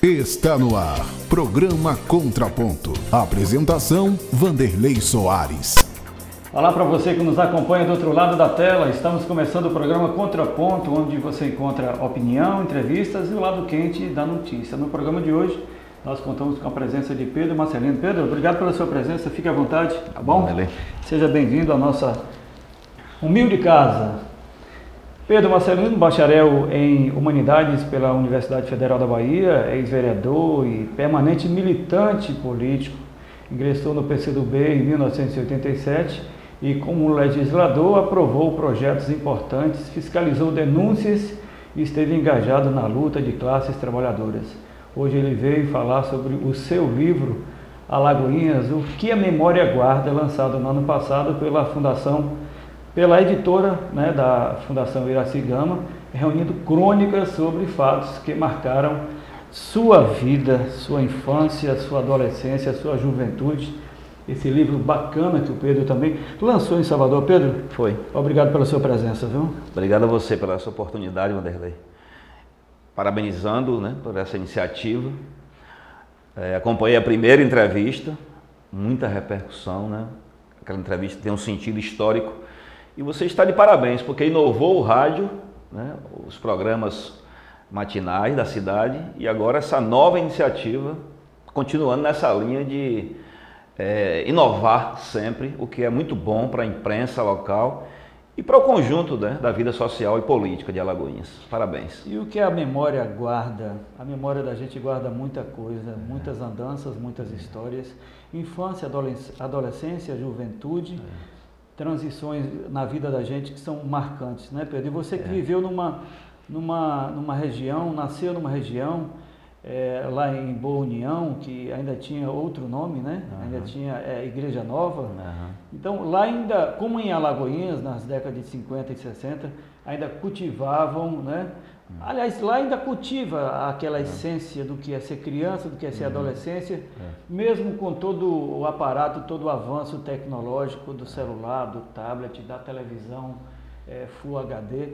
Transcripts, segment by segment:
Está no ar, programa Contraponto. Apresentação, Vanderlei Soares. Olá para você que nos acompanha do outro lado da tela. Estamos começando o programa Contraponto, onde você encontra opinião, entrevistas e o lado quente da notícia. No programa de hoje, nós contamos com a presença de Pedro Marcelino. Pedro, obrigado pela sua presença, fique à vontade, tá bom? Seja bem-vindo à nossa humilde casa. Pedro Marcelino, bacharel em Humanidades pela Universidade Federal da Bahia, ex-vereador e permanente militante político. Ingressou no PCdoB em 1987 e, como legislador, aprovou projetos importantes, fiscalizou denúncias e esteve engajado na luta de classes trabalhadoras. Hoje ele veio falar sobre o seu livro Alagoinhas, o que a memória guarda, lançado no ano passado pela editora, da Fundação Iraci Gama, reunindo crônicas sobre fatos que marcaram sua vida, sua infância, sua adolescência, sua juventude. Esse livro bacana que o Pedro também lançou em Salvador. Pedro, foi. Obrigado pela sua presença, viu? Obrigado a você pela sua oportunidade, Vanderlei. Parabenizando, por essa iniciativa. Acompanhei a primeira entrevista, muita repercussão, Aquela entrevista tem um sentido histórico. E você está de parabéns, porque inovou o rádio, os programas matinais da cidade, e agora essa nova iniciativa, continuando nessa linha de inovar sempre, o que é muito bom para a imprensa local e para o conjunto da vida social e política de Alagoinhas. Parabéns. E o que a memória guarda? A memória da gente guarda muita coisa, muitas andanças, muitas histórias, infância, adolescência, juventude, transições na vida da gente que são marcantes, Pedro? E você que viveu numa região, nasceu numa região, lá em Boa União, que ainda tinha outro nome, Ainda tinha Igreja Nova. Então, lá ainda, como em Alagoinhas, nas décadas de 50 e 60, ainda cultivavam, Aliás, lá ainda cultiva aquela essência do que é ser criança, do que é ser adolescência, mesmo com todo o aparato, todo o avanço tecnológico do celular, do tablet, da televisão, Full HD,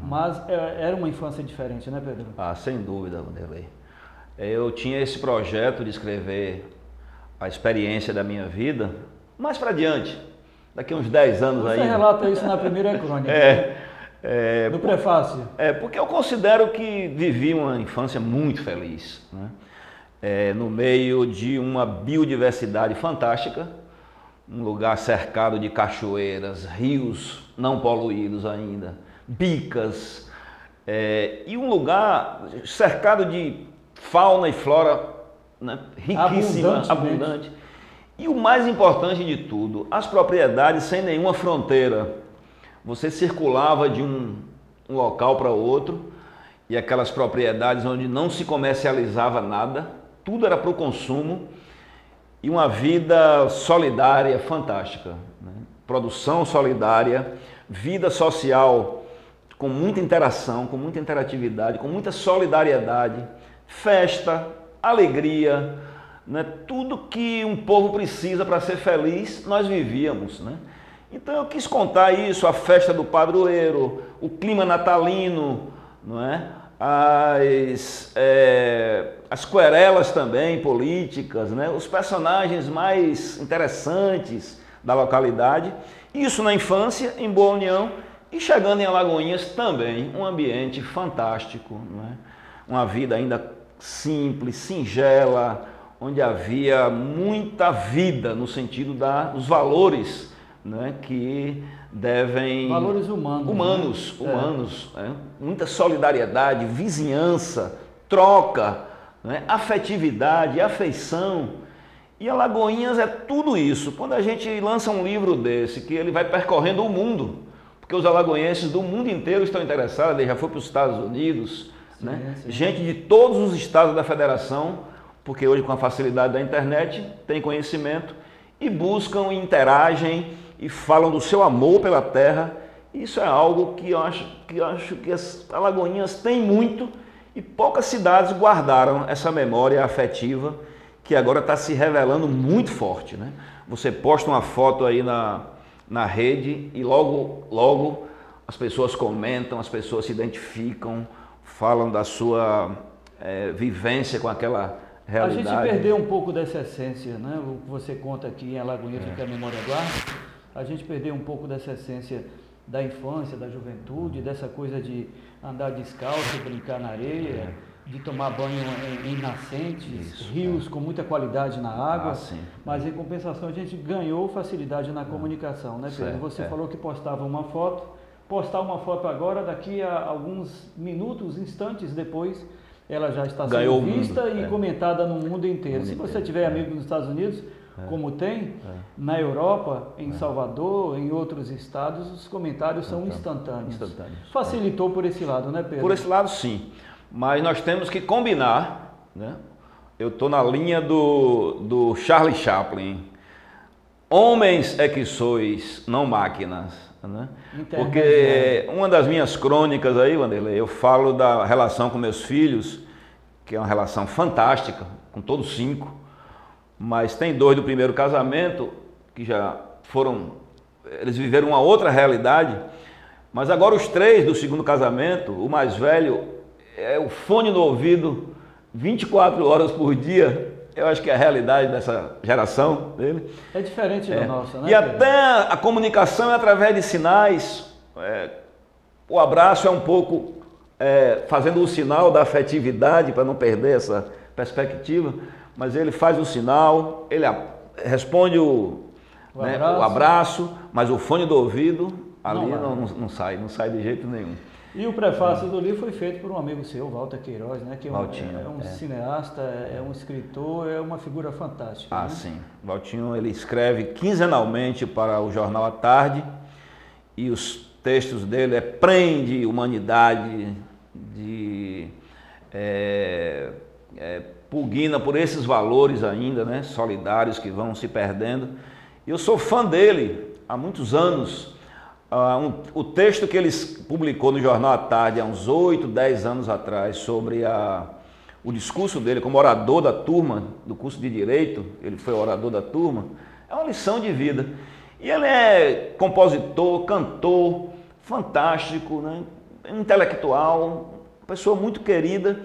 mas era uma infância diferente, Pedro? Ah, sem dúvida, Vanderlei. Eu tinha esse projeto de escrever a experiência da minha vida mais para diante, daqui a uns 10 anos ainda. Você relata isso na primeira crônica. No prefácio. Porque eu considero que vivi uma infância muito feliz, no meio de uma biodiversidade fantástica, um lugar cercado de cachoeiras, rios não poluídos ainda, bicas, e um lugar cercado de fauna e flora riquíssima, abundante. E o mais importante de tudo, as propriedades sem nenhuma fronteira. Você circulava de um local para outro e aquelas propriedades onde não se comercializava nada, tudo era para o consumo e uma vida solidária fantástica, Produção solidária, vida social com muita interação, com muita interatividade, com muita solidariedade, festa, alegria, tudo que um povo precisa para ser feliz, nós vivíamos, Então eu quis contar isso, a festa do padroeiro, o clima natalino, as querelas também políticas, os personagens mais interessantes da localidade. Isso na infância, em Boa União, e chegando em Alagoinhas também, um ambiente fantástico, Uma vida ainda simples, singela, onde havia muita vida no sentido dos valores, que devem... Valores humanos. Humanos. Muita solidariedade, vizinhança, troca, afetividade, afeição. E Alagoinhas é tudo isso. Quando a gente lança um livro desse, que ele vai percorrendo o mundo, porque os alagoenses do mundo inteiro estão interessados, ele já foi para os Estados Unidos, sim. Gente de todos os estados da federação, porque hoje com a facilidade da internet tem conhecimento e buscam, interagem e falam do seu amor pela terra. Isso é algo que eu acho que as Alagoinhas têm muito e poucas cidades guardaram essa memória afetiva que agora está se revelando muito forte, Você posta uma foto aí na rede e logo as pessoas comentam, as pessoas se identificam, falam da sua vivência com aquela realidade. A gente perdeu um pouco dessa essência, né? O que você conta aqui em Alagoinhas, que é a memória guarda, a gente perdeu um pouco dessa essência da infância, da juventude, dessa coisa de andar descalço, brincar na areia, de tomar banho em nascentes, rios com muita qualidade na água, mas em compensação a gente ganhou facilidade na comunicação, né, Pedro? Você falou que postava uma foto, postar uma foto agora, daqui a alguns minutos, instantes depois, ela já está sendo vista e comentada no mundo inteiro. Se você tiver amigos nos Estados Unidos, como tem, na Europa, em Salvador, em outros estados, os comentários são instantâneos. Facilitou por esse lado, né, Pedro? Por esse lado, sim. Mas nós temos que combinar, né? Eu estou na linha do Charlie Chaplin. Homens é que sois, não máquinas. Né? Porque uma das minhas crônicas aí, Wanderlei, eu falo da relação com meus filhos, que é uma relação fantástica, com todos 5. Mas tem 2 do primeiro casamento que já foram, eles viveram uma outra realidade, mas agora os 3 do segundo casamento, o mais velho é o fone no ouvido 24 horas por dia. Eu acho que é a realidade dessa geração dele. É diferente da nossa, né? E até a comunicação é através de sinais. O abraço é um pouco fazendo o sinal da afetividade para não perder essa perspectiva. Mas ele faz o sinal, ele responde o abraço, mas o fone do ouvido ali não sai de jeito nenhum. E o prefácio do livro foi feito por um amigo seu, Walter Queiroz, né? Que é um cineasta, é um escritor, é uma figura fantástica. Né? Sim. Valtinho, ele escreve quinzenalmente para o jornal à tarde e os textos dele prende humanidade, pugna por esses valores ainda, né, solidários que vão se perdendo. E eu sou fã dele há muitos anos. O texto que ele publicou no Jornal à Tarde há uns 8, 10 anos atrás sobre o discurso dele como orador da turma do curso de Direito, ele foi orador da turma, é uma lição de vida. E ele é compositor, cantor, fantástico, né, intelectual, pessoa muito querida.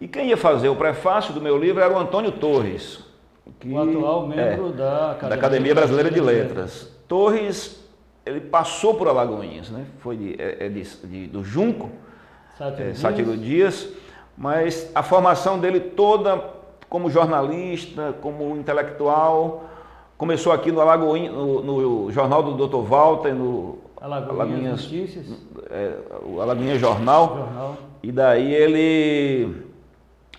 E quem ia fazer o prefácio do meu livro era o Antônio Torres, o atual membro da Academia Brasileira de Letras. Torres, ele passou por Alagoinhas, né? Foi do Junco, Sátiro Dias, mas a formação dele toda como jornalista, como intelectual, começou aqui no no jornal do Dr. Walter, no Alagoinhas Notícias, o Alagoinhas Jornal, e daí ele,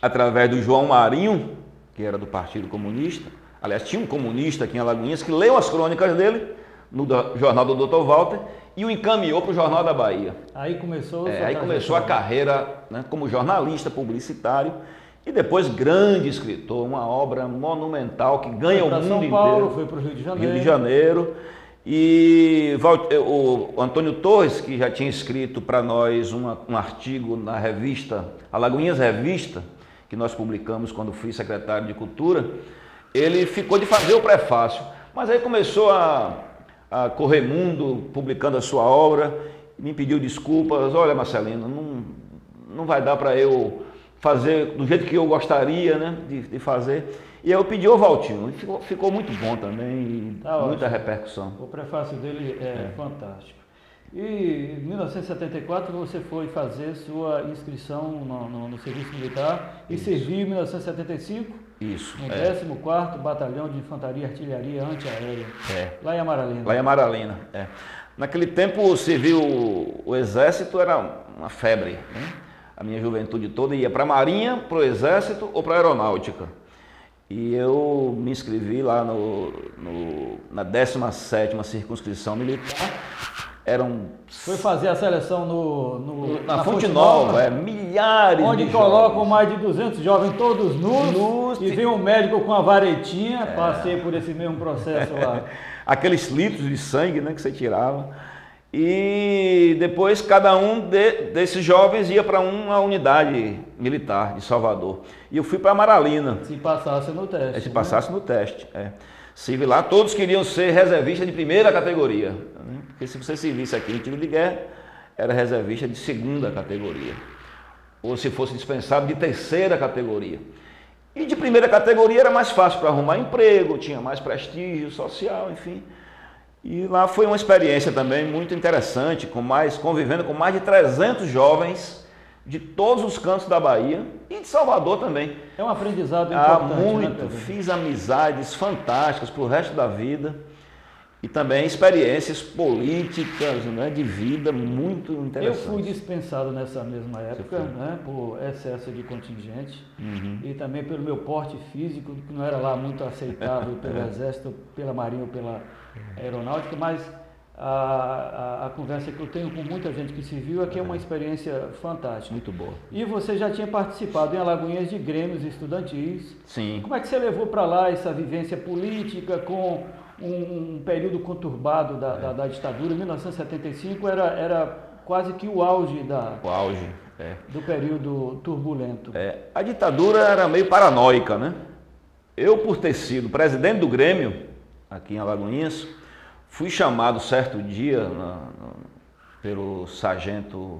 através do João Marinho, que era do Partido Comunista, aliás, tinha um comunista aqui em Alagoinhas que leu as crônicas dele no jornal do Dr. Walter e o encaminhou para o Jornal da Bahia. Aí começou a carreira, né, como jornalista publicitário e depois grande escritor, uma obra monumental que ganha o mundo inteiro. São Paulo, foi para o Rio de Janeiro. E o Antônio Torres, que já tinha escrito para nós um artigo na revista, Alagoinhas Revista, que nós publicamos quando fui secretário de Cultura, ele ficou de fazer o prefácio, mas aí começou a correr mundo publicando a sua obra, me pediu desculpas. Olha, Marcelino, não vai dar para eu fazer do jeito que eu gostaria, né, de fazer. E eu pedi ao Valtinho, ficou muito bom também, muita repercussão. O prefácio dele é fantástico. E em 1974 você foi fazer sua inscrição no Serviço Militar e serviu em 1975 no 14º Batalhão de Infantaria e Artilharia Antiaérea, lá em Amaralina. Lá em Amaralina, Naquele tempo servir o Exército era uma febre, né? A minha juventude toda ia para a Marinha, para o Exército ou para a Aeronáutica. E eu me inscrevi lá na 17ª circunscrição militar. Foi fazer a seleção na Fonte Nova, milhares onde de colocam jovens. Mais de 200 jovens, todos nus e vem um médico com a varetinha. Passei por esse mesmo processo lá. Aqueles litros de sangue, né, que você tirava. E depois cada um desses jovens ia para uma unidade militar de Salvador. E eu fui para Amaralina. Se passasse no teste. Se passasse no teste, Estive lá, todos queriam ser reservistas de primeira categoria. Né? Porque se você servisse aqui em tiro de guerra, era reservista de segunda categoria. ou se fosse dispensado, de terceira categoria. E de primeira categoria era mais fácil para arrumar emprego, tinha mais prestígio social, enfim. E lá foi uma experiência também muito interessante, convivendo com mais de 300 jovens de todos os cantos da Bahia e de Salvador também. É um aprendizado importante, muito, né, fiz amizades fantásticas para o resto da vida e também experiências políticas, né, de vida muito interessantes. Eu fui dispensado nessa mesma época, né, por excesso de contingente e também pelo meu porte físico, que não era lá muito aceitável pelo Exército, pela Marinha ou pela Aeronáutica, mas a conversa que eu tenho com muita gente que se viu é que é uma experiência fantástica. Muito boa. E você já tinha participado em Alagoinhas de grêmios estudantis. Sim. Como é que você levou para lá essa vivência política com um período conturbado da ditadura? 1975 era quase que o auge do período turbulento. A ditadura era meio paranoica, né? Eu, por ter sido presidente do Grêmio, aqui em Alagoinhas, fui chamado certo dia pelo sargento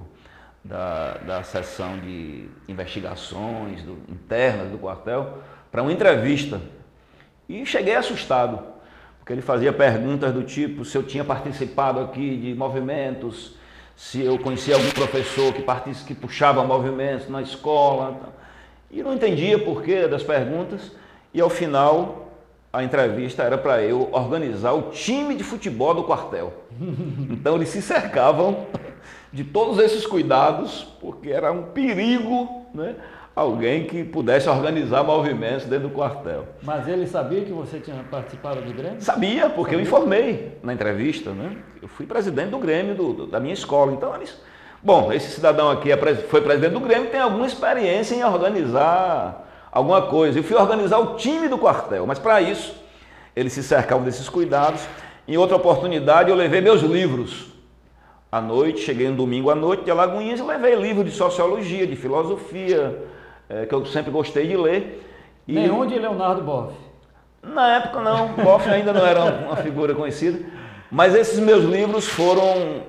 da seção de investigações internas do quartel para uma entrevista. E cheguei assustado, porque ele fazia perguntas do tipo se eu tinha participado aqui de movimentos, se eu conhecia algum professor que puxava movimentos na escola. E não entendia porquê das perguntas. E ao final a entrevista era para eu organizar o time de futebol do quartel. Então eles se cercavam de todos esses cuidados, porque era um perigo, né, alguém que pudesse organizar movimentos dentro do quartel. Mas ele sabia que você tinha participado do Grêmio? Sabia, porque eu informei na entrevista, né? Eu fui presidente do Grêmio da minha escola. Então eles... Bom, esse cidadão aqui foi presidente do Grêmio, tem alguma experiência em organizar alguma coisa. Eu fui organizar o time do quartel, mas para isso eles se cercavam desses cuidados. Em outra oportunidade eu levei meus livros à noite, cheguei um domingo à noite de Alagoinhas e levei livros de sociologia, de filosofia, que eu sempre gostei de ler. Nenhum de Leonardo Boff? Na época não, Boff ainda não era uma figura conhecida, mas esses meus livros foram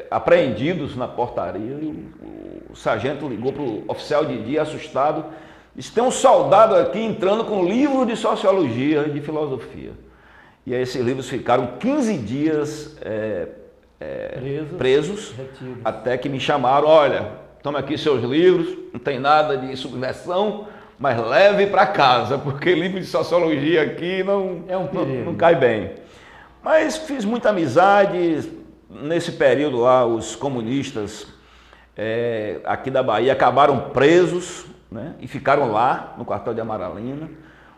apreendidos na portaria e o sargento ligou para o oficial de dia assustado. Disse, tem um soldado aqui entrando com livro de sociologia e de filosofia. E aí esses livros ficaram 15 dias presos até que me chamaram, olha, toma aqui seus livros, não tem nada de subversão, mas leve para casa, porque livro de sociologia aqui não cai bem. Mas fiz muita amizade. Nesse período lá, os comunistas aqui da Bahia acabaram presos, né, e ficaram lá no quartel de Amaralina.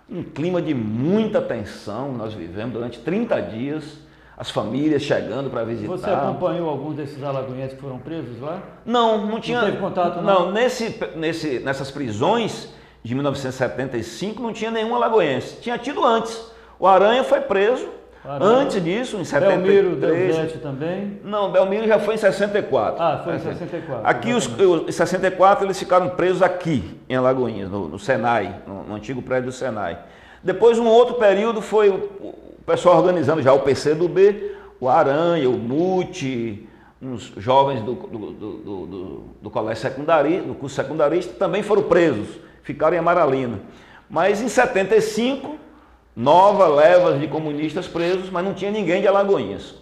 Um clima de muita tensão nós vivemos durante 30 dias, as famílias chegando para visitar. Você acompanhou alguns desses alagoenses que foram presos lá? Não tinha. Não teve contato, não? Não, nessas prisões de 1975 não tinha nenhum alagoense. Tinha tido antes. O Aranha foi preso. Antes disso, em 73... Belmiro Deusete também? Não, Belmiro já foi em 64. Ah, foi em 64. Aqui, em 64, eles ficaram presos aqui, em Alagoinhas, no Senai, no antigo prédio do Senai. Depois, um outro período, foi o pessoal organizando já o PCdoB, o Aranha, o Muti, uns jovens do colégio secundarista, do curso secundarista, também foram presos, ficaram em Amaralina. Mas em 75... nova leva de comunistas presos, mas não tinha ninguém de Alagoinhas.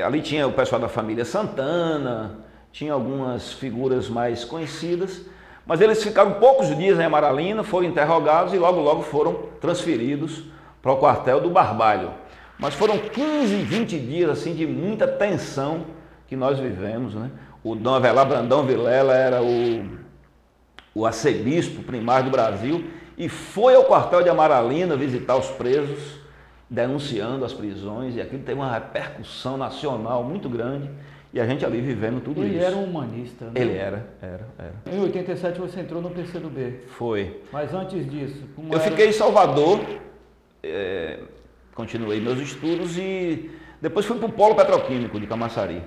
Ali tinha o pessoal da família Santana, tinha algumas figuras mais conhecidas, mas eles ficaram poucos dias em Amaralina, foram interrogados e logo foram transferidos para o quartel do Barbalho. Mas foram 15, 20 dias assim, de muita tensão que nós vivemos, né? O Dom Avelar Brandão Vilela era o arcebispo primário do Brasil, e foi ao quartel de Amaralina visitar os presos, denunciando as prisões, e aquilo teve uma repercussão nacional muito grande, e a gente ali vivendo tudo isso. Ele era um humanista, né? Ele era. Em 87 você entrou no PCdoB. Foi. Mas antes disso... Eu fiquei em Salvador, continuei meus estudos e depois fui para o Polo Petroquímico de Camaçari.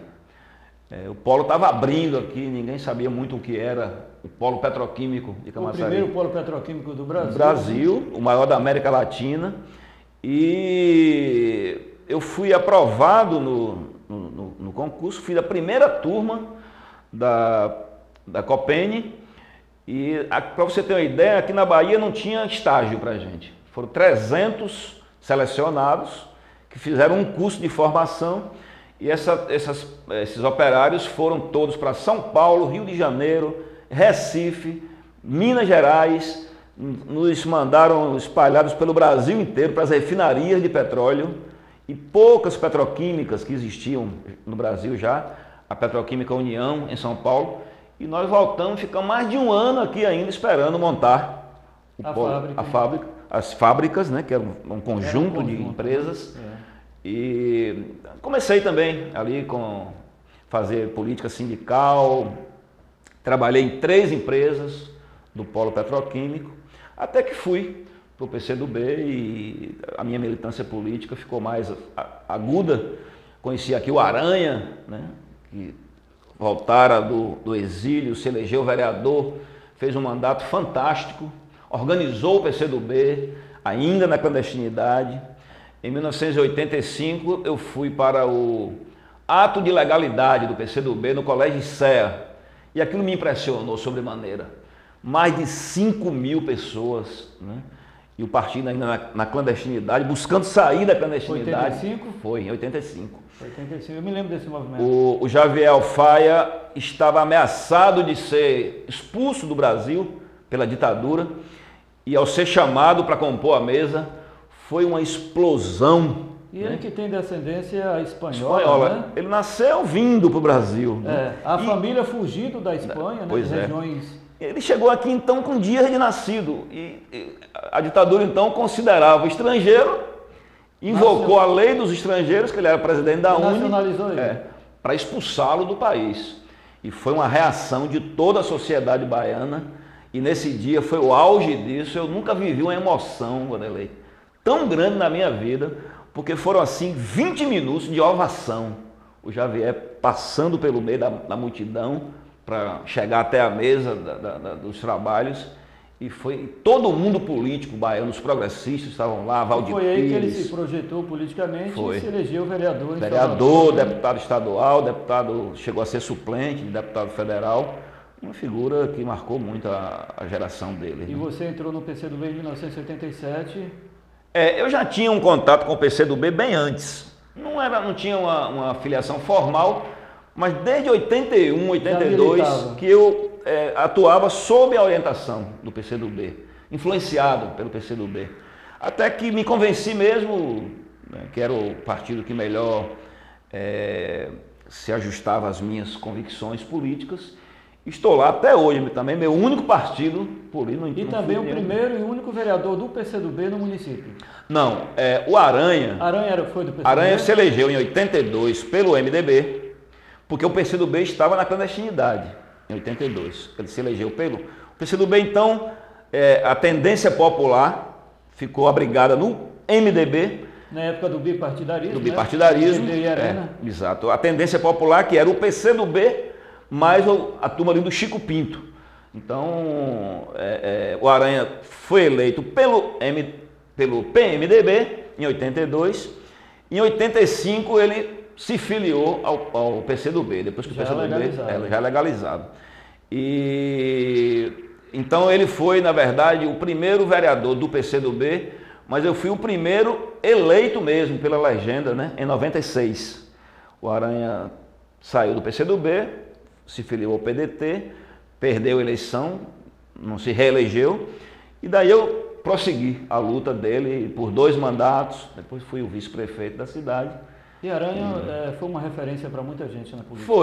O polo estava abrindo aqui, ninguém sabia muito o que era o Polo Petroquímico de Camaçari. O primeiro polo petroquímico do Brasil. Brasil, o maior da América Latina. E eu fui aprovado no concurso, fui da primeira turma da Copene. E para você ter uma ideia, aqui na Bahia não tinha estágio para a gente. Foram 300 selecionados que fizeram um curso de formação e esses operários foram todos para São Paulo, Rio de Janeiro, Recife, Minas Gerais, nos mandaram espalhados pelo Brasil inteiro para as refinarias de petróleo e poucas petroquímicas que existiam no Brasil já, a Petroquímica União em São Paulo, e nós voltamos, ficamos mais de um ano aqui ainda esperando montar as fábricas, né, que era um conjunto de empresas. E comecei também ali com fazer política sindical, trabalhei em 3 empresas do polo petroquímico, até que fui para o PCdoB e a minha militância política ficou mais aguda. Conheci aqui o Aranha, né, que voltara do exílio, se elegeu vereador, fez um mandato fantástico, organizou o PCdoB, ainda na clandestinidade. Em 1985 eu fui para o ato de legalidade do PCdoB no Colégio Serra e aquilo me impressionou sobremaneira. Mais de 5.000 pessoas, né? E o partido ainda na clandestinidade, buscando sair da clandestinidade. 85? Foi, em 85. 85, eu me lembro desse movimento. O Javier Alfaia estava ameaçado de ser expulso do Brasil pela ditadura e ao ser chamado para compor a mesa, foi uma explosão. E ele que tem descendência espanhola, né? Ele nasceu vindo para o Brasil. Né? A família fugindo da Espanha, né? Pois das regiões... Ele chegou aqui então com dias de nascido e a ditadura então considerava o estrangeiro, invocou a lei dos estrangeiros, que ele era presidente da UNE, nacionalizou ele. Para expulsá-lo do país. E foi uma reação de toda a sociedade baiana e nesse dia foi o auge disso. Eu nunca vivi uma emoção, Wanderlei, tão grande na minha vida, porque foram assim 20 minutos de ovação. O Javier passando pelo meio da multidão para chegar até a mesa dos trabalhos e foi todo mundo político baiano, os progressistas estavam lá, Valdir Pires. Foi aí que ele se projetou politicamente e se elegeu vereador. Vereador, deputado estadual, chegou a ser suplente de deputado federal, uma figura que marcou muito a geração dele. E você entrou no PCdoB em 1987? Eu já tinha um contato com o PCdoB bem antes, não tinha uma filiação formal, mas desde 81, 82, que eu atuava sob a orientação do PCdoB, influenciado pelo PCdoB. Até que me convenci mesmo, né, que era o partido que melhor se ajustava às minhas convicções políticas. Estou lá até hoje também, meu único partido político. E também o primeiro e único vereador do PCdoB no município. Não, o Aranha. Aranha foi do PCdoB? Aranha se elegeu em 82 pelo MDB. Porque o PCdoB estava na clandestinidade, em 82. Ele se elegeu pelo... O PCdoB, então, a tendência popular ficou abrigada no MDB. Na época do bipartidarismo, Do bipartidarismo, exato. A tendência popular, que era o PCdoB, mais a turma ali do Chico Pinto. Então, o Aranha foi eleito pelo PMDB, em 82. Em 85, ele se filiou ao PCdoB, depois que o PCdoB já legalizado. E então ele foi, na verdade, o primeiro vereador do PCdoB, mas eu fui o primeiro eleito mesmo pela legenda, né, em 96. O Aranha saiu do PCdoB, se filiou ao PDT, perdeu a eleição, não se reelegeu, e daí eu prossegui a luta dele por 2 mandatos, depois fui o vice-prefeito da cidade. E Aranha foi uma referência para muita gente na política?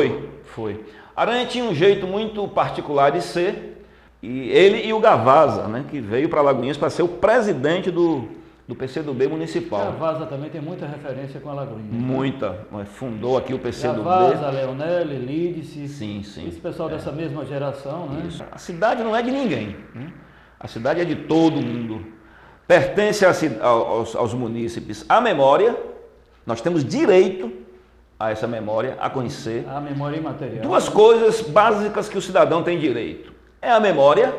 Foi. Aranha tinha um jeito muito particular de ser, e ele e o Gavaza, né, que veio para Alagoinhas para ser o presidente do PCdoB municipal. Gavaza também tem muita referência com Alagoinhas. Muita, fundou aqui o PCdoB. Gavaza, Leonel, Lídice, sim. Esse pessoal dessa mesma geração, né? Isso. A cidade não é de ninguém, né? A cidade é de todo mundo. Pertence aos munícipes a memória. Nós temos direito a essa memória, a conhecer. A memória imaterial. 2 coisas básicas que o cidadão tem direito. É a memória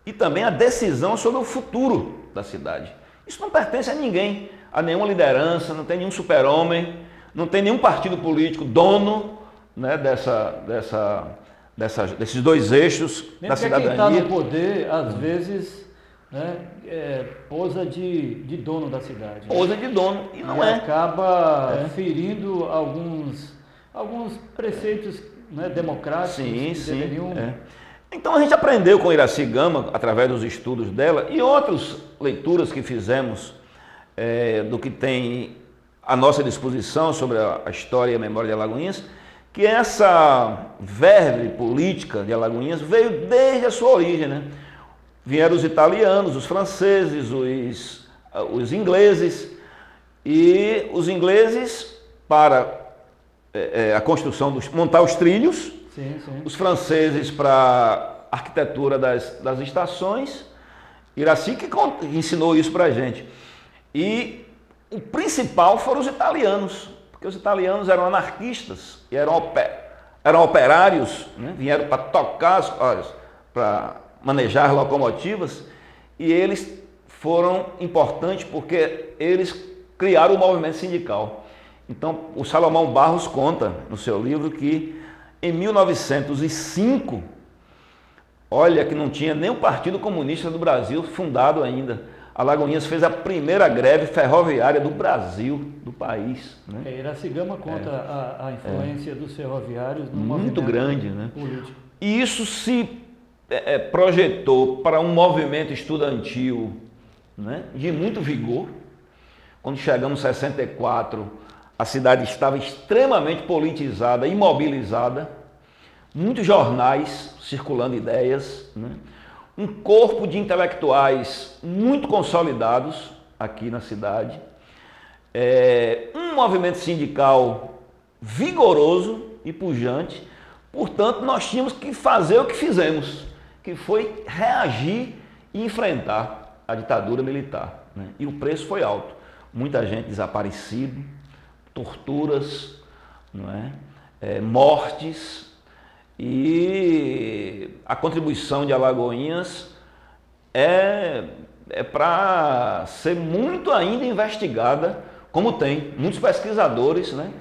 e também a decisão sobre o futuro da cidade. Isso não pertence a ninguém, a nenhuma liderança, não tem nenhum super-homem, não tem nenhum partido político dono, né, desses dois eixos da cidadania. Quem está no poder, às vezes, né, posa de dono da cidade. Posa de dono, e não acaba ferindo alguns preceitos, né, democráticos que deveriam... Então a gente aprendeu com Iracy Gama, através dos estudos dela e outras leituras que fizemos do que tem à nossa disposição sobre a história e a memória de Alagoinhas, que essa verve política de Alagoinhas veio desde a sua origem, né? Vieram os italianos, os franceses, os ingleses, e os ingleses para a construção, montar os trilhos, os franceses para a arquitetura das estações, Iracy que ensinou isso para a gente. E o principal foram os italianos, porque os italianos eram anarquistas, e eram operários, né? Vieram para tocar, para manejar locomotivas, e eles foram importantes porque eles criaram o movimento sindical. Então, o Salomão Barros conta no seu livro que em 1905, olha que não tinha nem o Partido Comunista do Brasil fundado ainda, Alagoinhas fez a primeira greve ferroviária do Brasil, do país. Né? Iracy Gama conta a influência dos ferroviários no muito grande, né? Político. E isso se projetou para um movimento estudantil, né, de muito vigor. Quando chegamos em 64, a cidade estava extremamente politizada e mobilizada, muitos jornais circulando ideias, né? Um corpo de intelectuais muito consolidados aqui na cidade, um movimento sindical vigoroso e pujante. Portanto, nós tínhamos que fazer o que fizemos, que foi reagir e enfrentar a ditadura militar, né? E o preço foi alto. Muita gente desaparecida, torturas, não é? Mortes, e a contribuição de Alagoinhas é para ser muito ainda investigada, como tem muitos pesquisadores, né,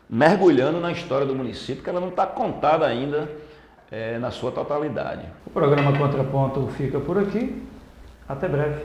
mergulhando na história do município, que ela não está contada ainda na sua totalidade. O programa Contraponto fica por aqui. Até breve.